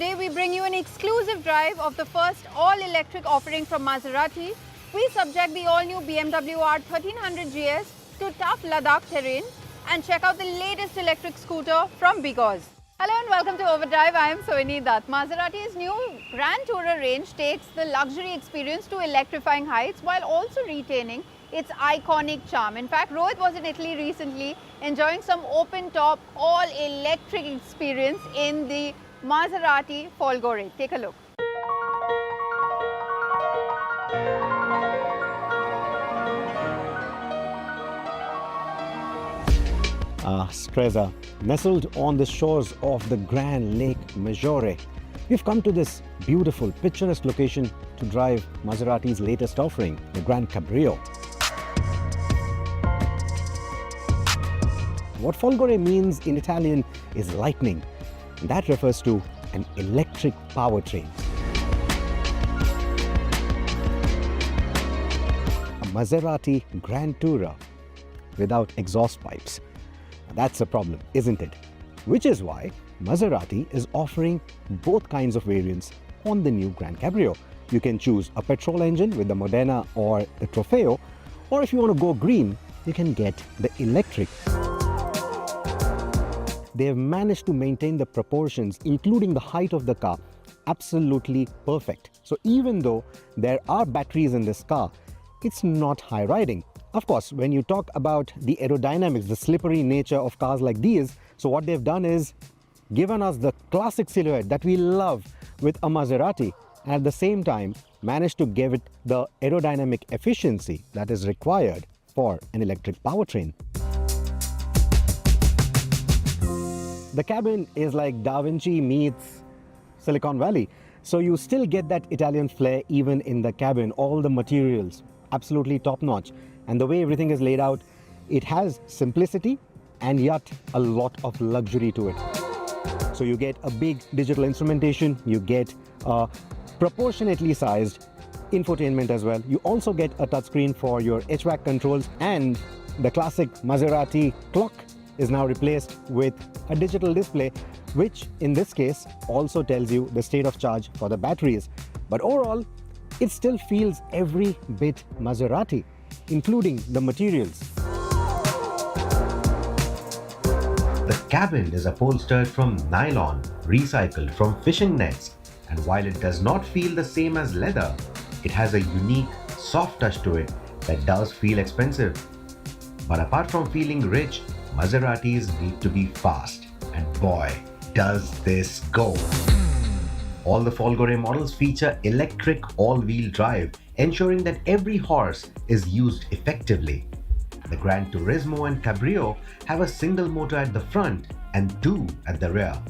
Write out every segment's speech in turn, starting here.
Today we bring you an exclusive drive of the first all-electric offering from Maserati. We subject the all-new BMW R 1300 GS to tough Ladakh terrain and check out the latest electric scooter from Bigos. Hello and welcome to Overdrive. I am Sohini Dutt. Maserati's new Grand Tourer range takes the luxury experience to electrifying heights while also retaining its iconic charm. In fact, Rohit was in Italy recently enjoying some open-top all-electric experience in the Maserati Folgore. Take a look. Stresa, nestled on the shores of the Grand Lake Maggiore, we've come to this beautiful, picturesque location to drive Maserati's latest offering, the GranCabrio. What Folgore means in Italian is lightning. That refers to an electric powertrain. A Maserati Grand Tourer without exhaust pipes. That's a problem, isn't it? Which is why Maserati is offering both kinds of variants on the new GranCabrio. You can choose a petrol engine with the Modena or the Trofeo, or if you want to go green, you can get the electric. They have managed to maintain the proportions, including the height of the car, absolutely perfect. So even though there are batteries in this car, it's not high riding. Of course, when you talk about the aerodynamics, the slippery nature of cars like these, so what they've done is given us the classic silhouette that we love with a Maserati, and at the same time managed to give it the aerodynamic efficiency that is required for an electric powertrain. The cabin is like Da Vinci meets Silicon Valley. So you still get that Italian flair even in the cabin. All the materials, absolutely top-notch. And the way everything is laid out, it has simplicity and yet a lot of luxury to it. So you get a big digital instrumentation, you get a proportionately sized infotainment as well. You also get a touchscreen for your HVAC controls, and the classic Maserati clock is now replaced with a digital display, which in this case also tells you the state of charge for the batteries. But overall, it still feels every bit Maserati, including the materials. The cabin is upholstered from nylon, recycled from fishing nets, and while it does not feel the same as leather, it has a unique, soft touch to it that does feel expensive. But apart from feeling rich, Maseratis need to be fast, and boy, does this go! All the Folgore models feature electric all-wheel drive, ensuring that every horse is used effectively. The Gran Turismo and Cabrio have a single motor at the front and two at the rear.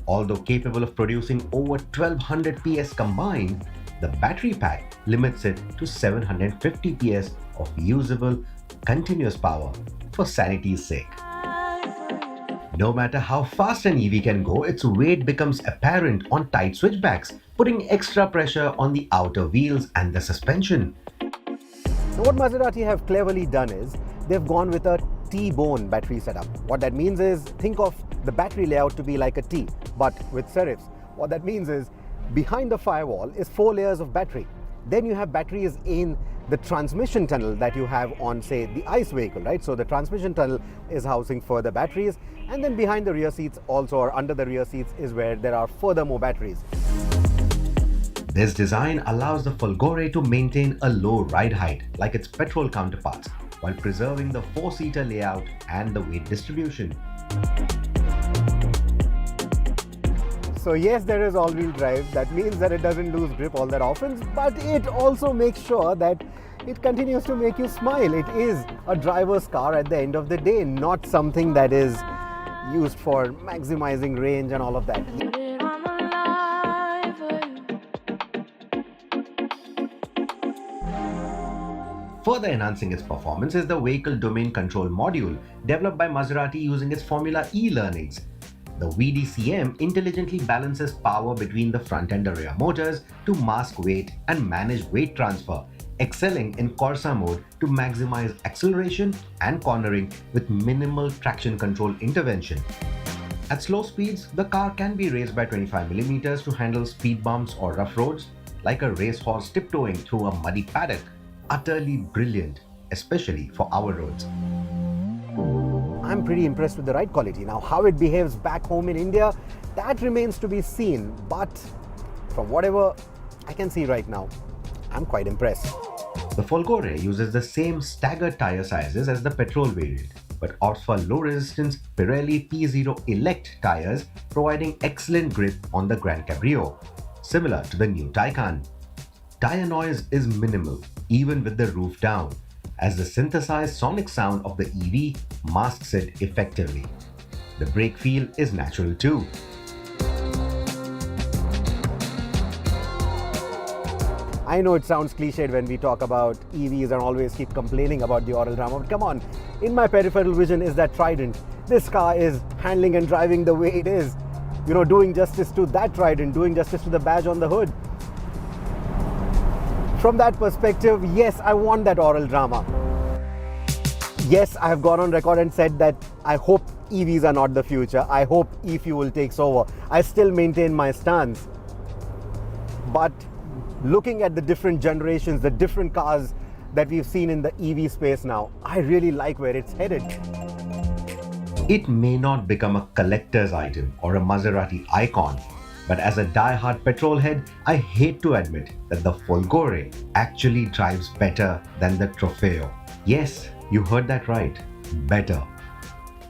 Although capable of producing over 1200 PS combined, the battery pack limits it to 750 PS of usable, continuous power for sanity's sake. No matter how fast an EV can go, its weight becomes apparent on tight switchbacks, putting extra pressure on the outer wheels and the suspension. So what Maserati have cleverly done is they've gone with a T-bone battery setup. What that means is, think of the battery layout to be like a T, but with serifs. What that means is behind the firewall is 4 layers of battery. Then you have batteries in the transmission tunnel that you have on, say, the ICE vehicle, right? So the transmission tunnel is housing further batteries, and then behind the rear seats also, or under the rear seats, is where there are furthermore batteries. This design allows the Folgore to maintain a low ride height like its petrol counterparts, while preserving the 4-seater layout and the weight distribution. So yes, there is all-wheel drive. That means that it doesn't lose grip all that often, but it also makes sure that it continues to make you smile. It is a driver's car at the end of the day, not something that is used for maximizing range and all of that. Further enhancing its performance is the Vehicle Domain Control Module, developed by Maserati using its Formula E learnings. The VDCM intelligently balances power between the front and the rear motors to mask weight and manage weight transfer, excelling in Corsa mode to maximize acceleration and cornering with minimal traction control intervention. At slow speeds, the car can be raised by 25mm to handle speed bumps or rough roads, like a racehorse tiptoeing through a muddy paddock. Utterly brilliant, especially for our roads. I'm pretty impressed with the ride quality. Now, how it behaves back home in India, that remains to be seen. But from whatever I can see right now, I'm quite impressed. The Folgore uses the same staggered tire sizes as the petrol variant, but opts for low-resistance Pirelli P0 Elect tires, providing excellent grip on the GranCabrio, similar to the new Taycan. Tire noise is minimal, even with the roof down, as the synthesized sonic sound of the EV masks it effectively. The brake feel is natural too. I know it sounds cliched when we talk about EVs and always keep complaining about the oral drama, but come on, in my peripheral vision is that Trident. This car is handling and driving the way it is. You know, doing justice to that Trident, doing justice to the badge on the hood. From that perspective, yes, I want that oral drama. Yes, I have gone on record and said that I hope EVs are not the future. I hope e-fuel takes over. I still maintain my stance. But looking at the different generations, the different cars that we've seen in the EV space now, I really like where it's headed. It may not become a collector's item or a Maserati icon, but as a die-hard petrol head, I hate to admit that the Folgore actually drives better than the Trofeo. Yes, you heard that right, better.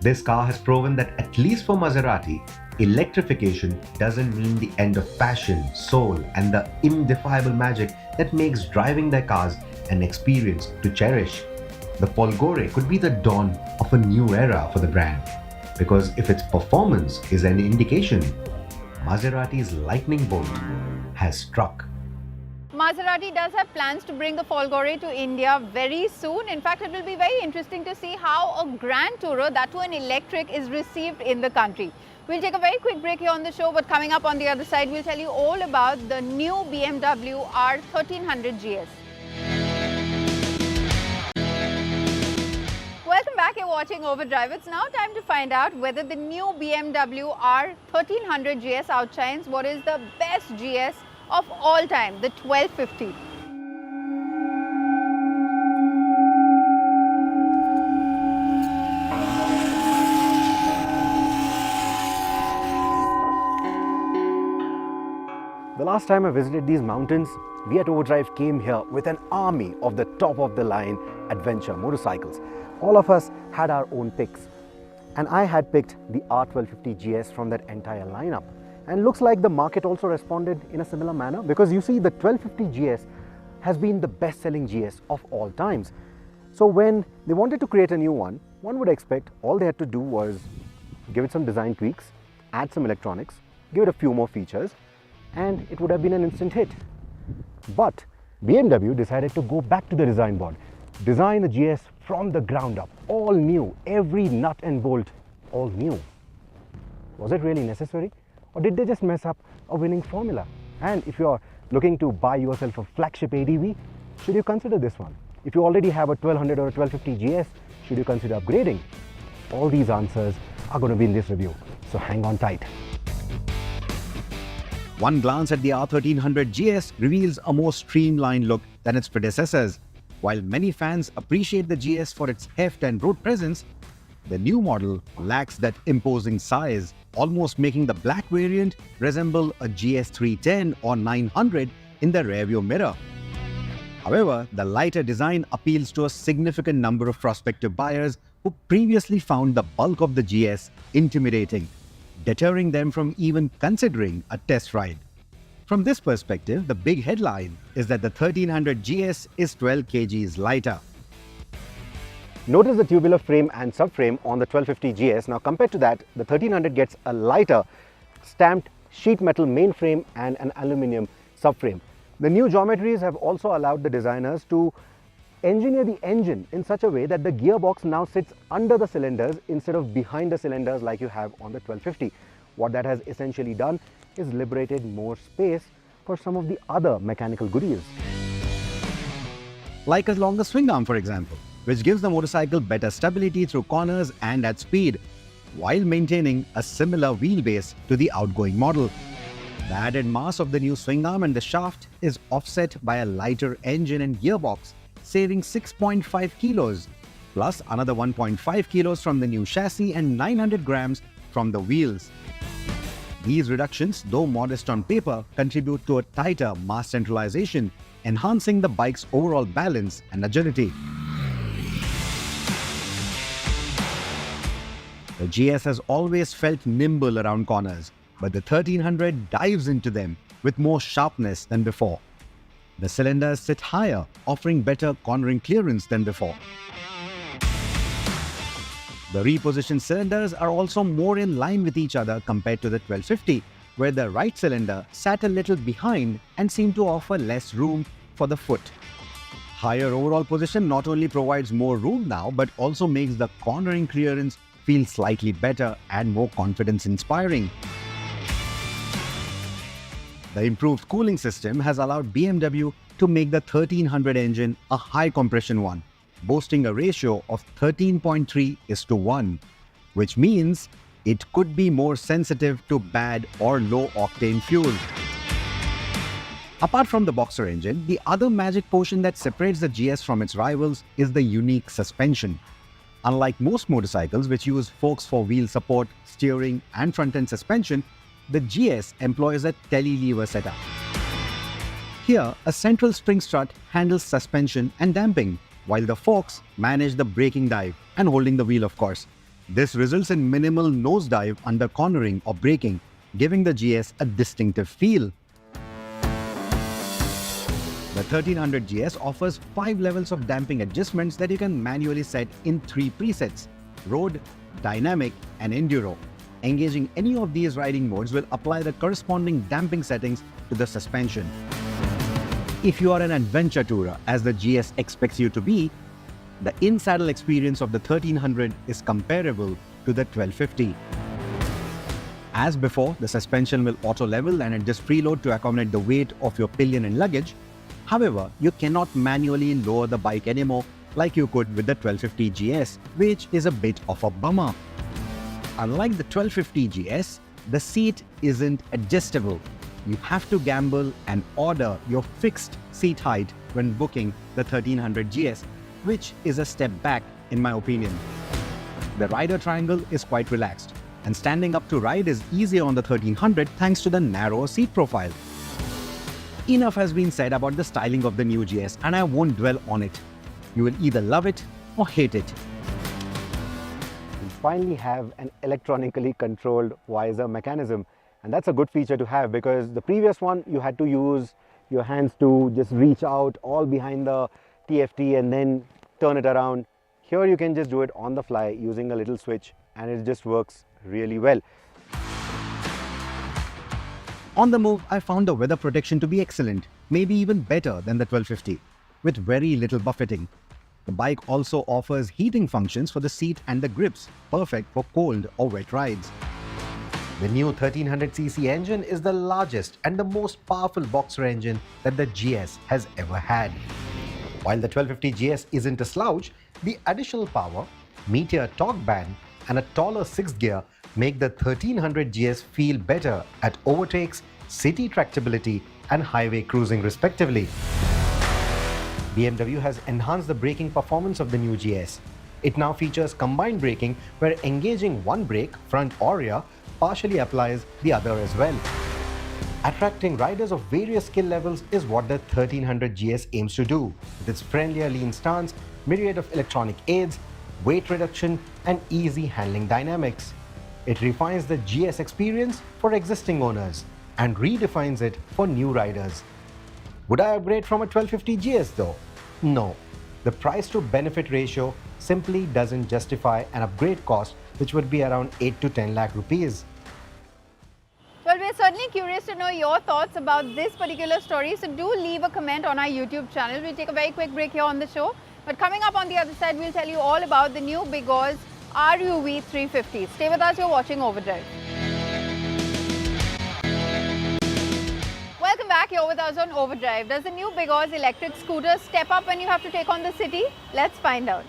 This car has proven that at least for Maserati, electrification doesn't mean the end of passion, soul, and the indefinable magic that makes driving their cars an experience to cherish. The Folgore could be the dawn of a new era for the brand, because if its performance is an indication, Maserati's lightning bolt has struck. Maserati does have plans to bring the Folgore to India very soon. In fact, it will be very interesting to see how a Grand Tourer, that too an electric, is received in the country. We'll take a very quick break here on the show, but coming up on the other side, we'll tell you all about the new BMW R 1300 GS. Welcome back, you're watching Overdrive. It's now time to find out whether the new BMW R 1300 GS outshines what is the best GS of all time, the 1250. The last time I visited these mountains, we at Overdrive came here with an army of the top-of-the-line adventure motorcycles. All of us had our own picks, and I had picked the R1250 GS from that entire lineup. And looks like the market also responded in a similar manner, because you see the 1250 GS has been the best-selling GS of all times. So when they wanted to create a new one would expect all they had to do was give it some design tweaks, add some electronics, give it a few more features, and it would have been an instant hit. But BMW decided to go back to the design board, design the GS from the ground up, all new, every nut and bolt, all new. Was it really necessary? Or did they just mess up a winning formula? And if you're looking to buy yourself a flagship ADV, should you consider this one? If you already have a 1200 or a 1250 GS, should you consider upgrading? All these answers are going to be in this review, so hang on tight. One glance at the R1300 GS reveals a more streamlined look than its predecessors. While many fans appreciate the GS for its heft and road presence, the new model lacks that imposing size, almost making the black variant resemble a GS 310 or 900 in the rearview mirror. However, the lighter design appeals to a significant number of prospective buyers who previously found the bulk of the GS intimidating, deterring them from even considering a test ride. From this perspective, the big headline is that the 1300 GS is 12 kgs lighter. Notice the tubular frame and subframe on the 1250 GS. Now compared to that, the 1300 gets a lighter stamped sheet metal mainframe and an aluminium subframe. The new geometries have also allowed the designers to engineer the engine in such a way that the gearbox now sits under the cylinders instead of behind the cylinders like you have on the 1250. What that has essentially done is liberated more space for some of the other mechanical goodies. Like a longer swing arm, for example, which gives the motorcycle better stability through corners and at speed. while maintaining a similar wheelbase to the outgoing model. The added mass of the new swing arm and the shaft is offset by a lighter engine and gearbox, saving 6.5 kilos, plus another 1.5 kilos from the new chassis and 900 grams from the wheels. These reductions, though modest on paper, contribute to a tighter mass centralization, enhancing the bike's overall balance and agility. The GS has always felt nimble around corners, but the 1300 dives into them with more sharpness than before. The cylinders sit higher, offering better cornering clearance than before. The repositioned cylinders are also more in line with each other compared to the 1250, where the right cylinder sat a little behind and seemed to offer less room for the foot. Higher overall position not only provides more room now, but also makes the cornering clearance feel slightly better and more confidence-inspiring. The improved cooling system has allowed BMW to make the 1300 engine a high-compression one, boasting a ratio of 13.3:1, which means it could be more sensitive to bad or low-octane fuel. Apart from the boxer engine, the other magic potion that separates the GS from its rivals is the unique suspension. Unlike most motorcycles which use forks for wheel support, steering and front-end suspension, the GS employs a telelever setup. Here, a central spring strut handles suspension and damping, while the forks manage the braking dive and holding the wheel, of course. This results in minimal nosedive under cornering or braking, giving the GS a distinctive feel. The 1300 GS offers 5 levels of damping adjustments that you can manually set in 3 presets: road, dynamic and enduro. Engaging any of these riding modes will apply the corresponding damping settings to the suspension. If you are an adventure tourer, as the GS expects you to be, the in-saddle experience of the 1300 is comparable to the 1250. As before, the suspension will auto-level and adjust preload to accommodate the weight of your pillion and luggage. However, you cannot manually lower the bike anymore like you could with the 1250 GS, which is a bit of a bummer. Unlike the 1250 GS, the seat isn't adjustable. You have to gamble and order your fixed seat height when booking the 1300 GS, which is a step back in my opinion. The rider triangle is quite relaxed, and standing up to ride is easier on the 1300 thanks to the narrower seat profile. Enough has been said about the styling of the new GS, and I won't dwell on it. You will either love it or hate it. We finally have an electronically controlled visor mechanism, and that's a good feature to have, because the previous one you had to use your hands to just reach out all behind the TFT and then turn it around. Here you can just do it on the fly using a little switch, and it just works really well. On the move, I found the weather protection to be excellent, maybe even better than the 1250, with very little buffeting. The bike also offers heating functions for the seat and the grips, perfect for cold or wet rides. The new 1300cc engine is the largest and the most powerful boxer engine that the GS has ever had. While the 1250 GS isn't a slouch, the additional power, meteor torque band and a taller 6th gear make the 1300 GS feel better at overtakes, city tractability and highway cruising respectively. BMW has enhanced the braking performance of the new GS. It now features combined braking where engaging one brake, front or rear, partially applies the other as well. Attracting riders of various skill levels is what the 1300 GS aims to do, with its friendlier lean stance, myriad of electronic aids, weight reduction and easy handling dynamics. It refines the GS experience for existing owners and redefines it for new riders. Would I upgrade from a 1250 GS though? No. The price to benefit ratio simply doesn't justify an upgrade cost, which would be around 8 to 10 lakh rupees. Well, we're certainly curious to know your thoughts about this particular story, so do leave a comment on our YouTube channel. We'll take a very quick break here on the show, but coming up on the other side, we'll tell you all about the new Bigos RUV 350. Stay with us, you're watching Overdrive. Welcome back, you're with us on Overdrive. Does the new Bigos electric scooter step up when you have to take on the city? Let's find out.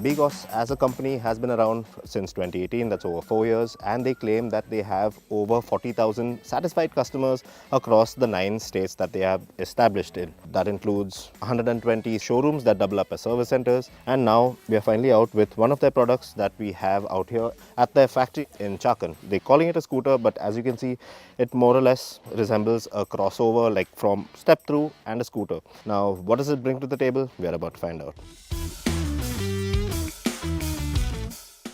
Bigos as a company has been around since 2018, that's over 4 years, and they claim that they have over 40,000 satisfied customers across the 9 states that they have established in. That includes 120 showrooms that double up as service centers, and now we are finally out with one of their products that we have out here at their factory in Chakan. They're calling it a scooter, but as you can see, it more or less resembles a crossover, like from step through and a scooter. Now, what does it bring to the table? We are about to find out.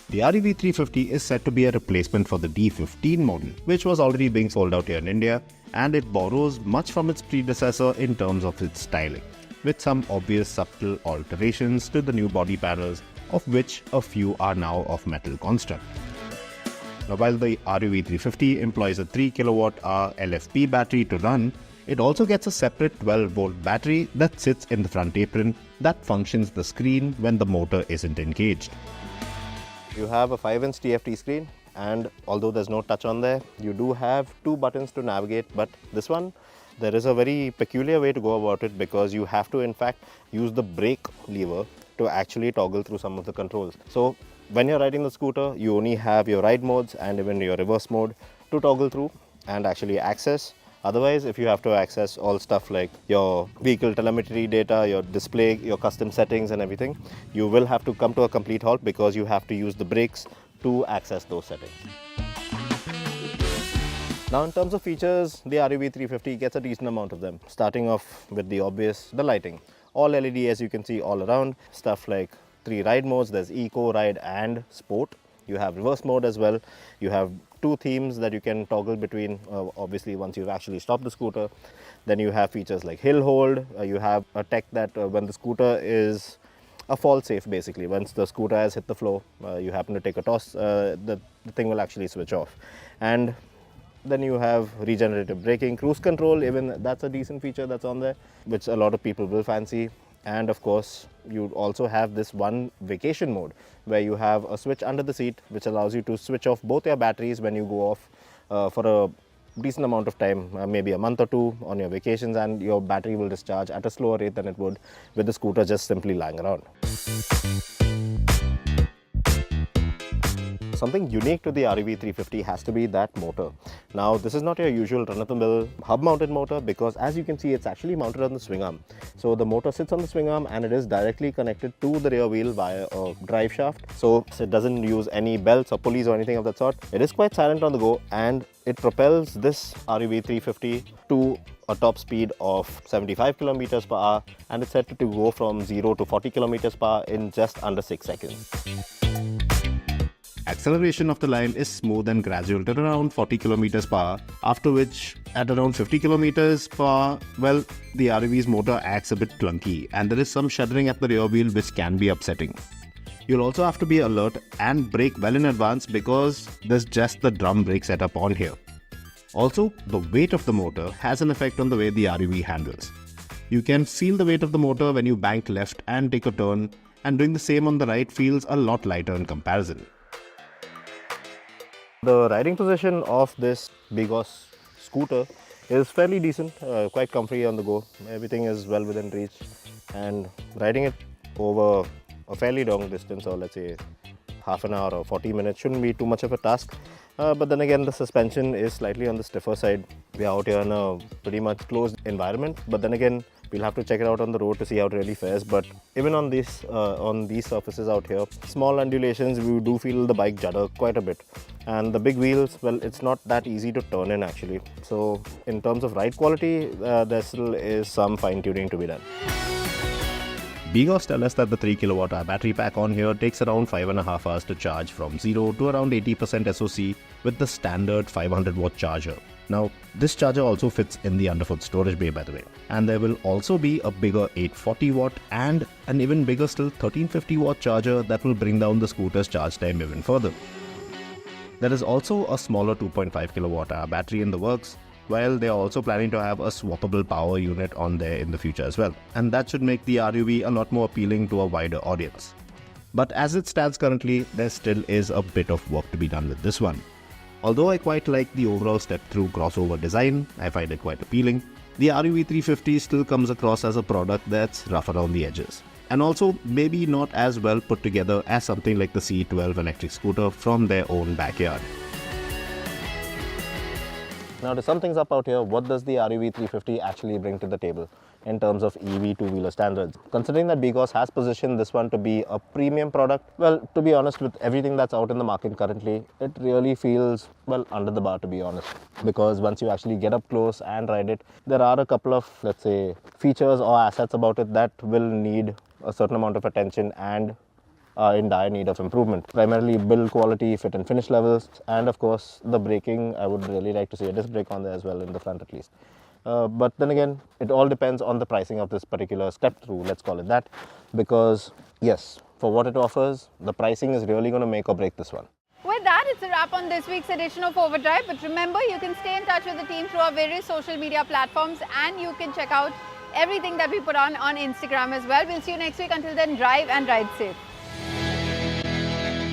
The RUV 350 is said to be a replacement for the D15 model, which was already being sold out here in India, and it borrows much from its predecessor in terms of its styling, with some obvious subtle alterations to the new body panels, of which a few are now of metal construct. Now, while the RUV 350 employs a 3 kWh LFP battery to run, it also gets a separate 12-volt battery that sits in the front apron that functions the screen when the motor isn't engaged. You have a 5-inch TFT screen, and although there's no touch on there, you do have 2 buttons to navigate, but this one, there is a very peculiar way to go about it, because you have to in fact use the brake lever to actually toggle through some of the controls. So when you're riding the scooter, you only have your ride modes and even your reverse mode to toggle through and actually access. Otherwise, if you have to access all stuff like your vehicle telemetry data, your display, your custom settings and everything, you will have to come to a complete halt because you have to use the brakes to access those settings. Now, in terms of features, the RUV 350 gets a decent amount of them, starting off with the obvious, the lighting. All LED, as you can see all around, stuff like 3 ride modes, there's Eco, Ride and Sport. You have reverse mode as well. You have 2 themes that you can toggle between, obviously once you've actually stopped the scooter. Then you have features like hill hold. You have a tech that when the scooter is a fall safe, basically. Once the scooter has hit the floor, you happen to take a toss, the thing will actually switch off. And then you have regenerative braking, cruise control, even that's a decent feature that's on there, which a lot of people will fancy. And of course, you also have this one vacation mode where you have a switch under the seat which allows you to switch off both your batteries when you go off for a decent amount of time, maybe a month or 2 on your vacations, and your battery will discharge at a slower rate than it would with the scooter just simply lying around. Something unique to the RUV 350 has to be that motor. Now, this is not your usual run-of-the-mill hub-mounted motor, because as you can see, it's actually mounted on the swing arm. So the motor sits on the swing arm and it is directly connected to the rear wheel via a drive shaft. So it doesn't use any belts or pulleys or anything of that sort. It is quite silent on the go, and it propels this RUV 350 to a top speed of 75 km per hour, and it's set to go from 0 to 40 km per hour in just under 6 seconds. Acceleration of the line is smooth and gradual to around 40 km per hour, after which at around 50 km per hour, well, the RUV's motor acts a bit clunky and there is some shuddering at the rear wheel which can be upsetting. You'll also have to be alert and brake well in advance because there's just the drum brake setup on here. Also, the weight of the motor has an effect on the way the RUV handles. You can feel the weight of the motor when you bank left and take a turn, and doing the same on the right feels a lot lighter in comparison. The riding position of this Bigos scooter is fairly decent, quite comfy on the go. Everything is well within reach, and riding it over a fairly long distance, or let's say half an hour or 40 minutes, shouldn't be too much of a task. But then again, the suspension is slightly on the stiffer side. We're out here in a pretty much closed environment, but then again, we'll have to check it out on the road to see how it really fares. But even on these surfaces out here, small undulations, we do feel the bike judder quite a bit. And the big wheels, well, it's not that easy to turn in actually. So in terms of ride quality, there still is some fine-tuning to be done. Bigos tell us that the 3 kWh battery pack on here takes around 5.5 hours to charge from 0 to around 80% SOC with the standard 500 watt charger. Now, this charger also fits in the underfoot storage bay, by the way. And there will also be a bigger 840 watt and an even bigger still 1350 watt charger that will bring down the scooter's charge time even further. There is also a smaller 2.5 kWh battery in the works, while they are also planning to have a swappable power unit on there in the future as well. And that should make the RUV a lot more appealing to a wider audience. But as it stands currently, there still is a bit of work to be done with this one. Although I quite like the overall step-through crossover design, I find it quite appealing, the RUV 350 still comes across as a product that's rough around the edges. and also maybe not as well put together as something like the C12 electric scooter from their own backyard. Now to sum things up out here, what does the RUV 350 actually bring to the table in terms of EV two-wheeler standards? Considering that Bigos has positioned this one to be a premium product, well, to be honest, with everything that's out in the market currently, it really feels, well, under the bar, to be honest. Because once you actually get up close and ride it, there are a couple of, let's say, features or assets about it that will need a certain amount of attention and in dire need of improvement. Primarily build quality, fit and finish levels, and of course the braking. I would really like to see a disc brake on there as well, in the front at least. But then again, it all depends on the pricing of this particular step through, let's call it that, because yes, for what it offers, the pricing is really going to make or break this one. With that, it's a wrap on this week's edition of Overdrive. But remember, you can stay in touch with the team through our various social media platforms, and you can check out everything that we put on Instagram as well. We'll see you next week. Until then, drive and ride safe.